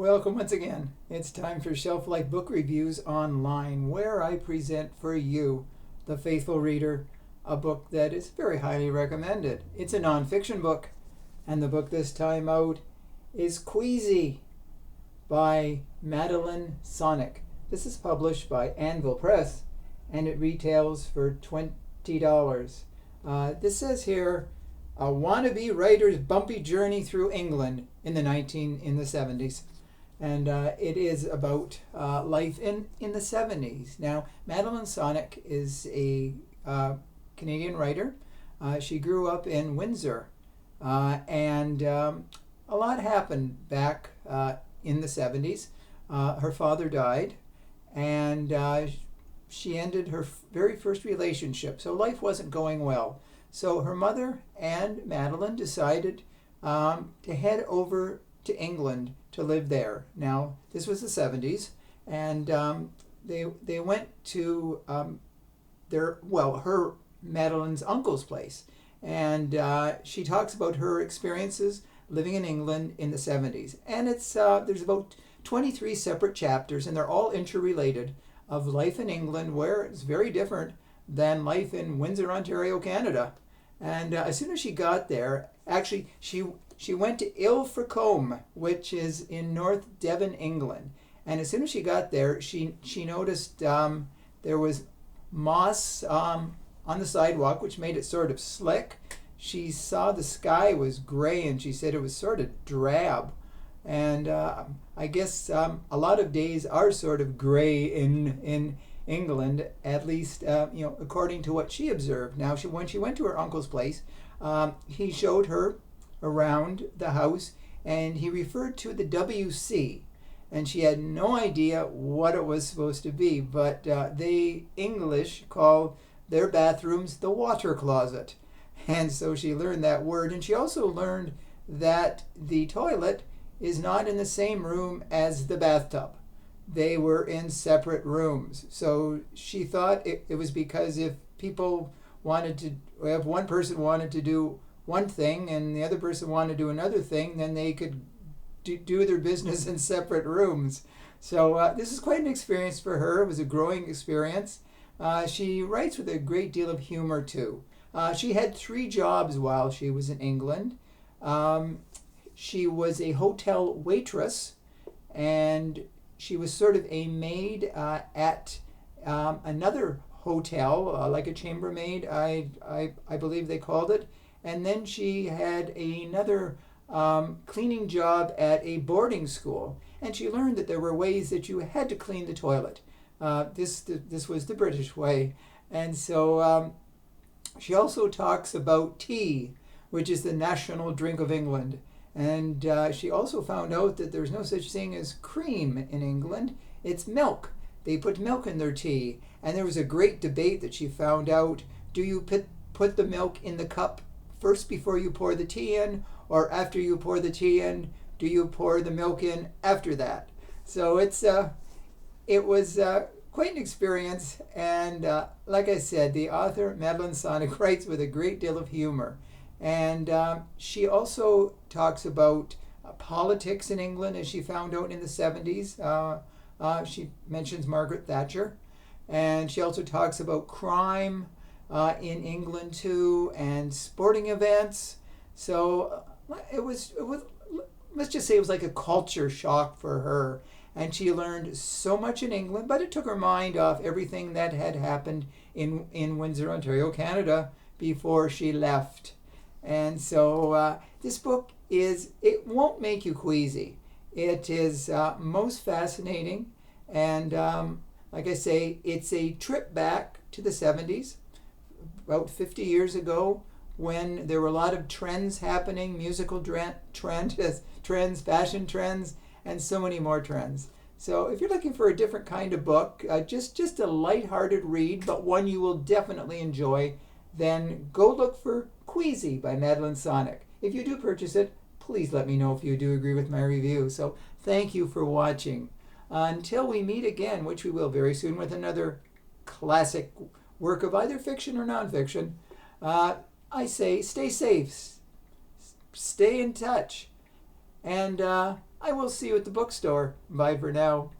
Welcome once again. It's time for Shelf Life Book Reviews Online, where I present for you, the faithful reader, a book that is very highly recommended. It's a nonfiction book, and the book this time out is QUEASY by Madeline Sonik. This is published by Anvil Press, and it retails for $20. This says here, a wannabe writer's bumpy journey through England in the 70s. And it is about life in the 70s. Now, Madeline Sonik is a Canadian writer. She grew up in Windsor, and a lot happened back in the 70s. Her father died, and she ended her very first relationship, so life wasn't going well. So her mother and Madeline decided to head over to England to live there. Now, this was the 70s, and they went to her Madeline's uncle's place, and she talks about her experiences living in England in the 70s. And it's there's about 23 separate chapters, and they're all interrelated, of life in England, where it's very different than life in Windsor, Ontario, Canada. And as soon as she got there, actually, she went to Ilfracombe, which is in North Devon, England. And as soon as she got there, she noticed there was moss on the sidewalk, which made it sort of slick. She saw the sky was gray, and she said it was sort of drab. And I guess a lot of days are sort of gray in England, at least according to what she observed. Now, when she went to her uncle's place, he showed her around the house, and he referred to the WC, and she had no idea what it was supposed to be, but they English call their bathrooms the water closet, and so she learned that word. And she also learned that the toilet is not in the same room as the bathtub. They were in separate rooms. So she thought it was because if people wanted to, if one person wanted to do one thing and the other person wanted to do another thing, then they could do their business in separate rooms. So this is quite an experience for her. It was a growing experience. She writes with a great deal of humor too. She had 3 jobs while she was in England. She was a hotel waitress, and she was sort of a maid at another hotel, like a chambermaid, I believe they called it. And then she had another cleaning job at a boarding school. And she learned that there were ways that you had to clean the toilet. This was the British way. And so she also talks about tea, which is the national drink of England. And she also found out that there's no such thing as cream in England. It's milk. They put milk in their tea. And there was a great debate that she found out. Do you put the milk in the cup first before you pour the tea in, or after you pour the tea in, do you pour the milk in after that? So it was quite an experience. And like I said, the author, Madeline Sonik, writes with a great deal of humor. And she also talks about politics in England, as she found out in the 70s. She mentions Margaret Thatcher. And she also talks about crime in England too, and sporting events. So it was, let's just say it was like a culture shock for her. And she learned so much in England, but it took her mind off everything that had happened in Windsor, Ontario, Canada before she left. And so this book it won't make you queasy. It is most fascinating. And like I say, it's a trip back to the 70s, about 50 years ago, when there were a lot of trends happening, musical trends, fashion trends, and so many more trends. So if you're looking for a different kind of book, just a lighthearted read, but one you will definitely enjoy, then go look for QUEASY by Madeline Sonik. If you do purchase it, please let me know if you do agree with my review. So thank you for watching. Until we meet again, which we will very soon with another classic work of either fiction or nonfiction, I say stay safe, stay in touch, and I will see you at the bookstore. Bye for now.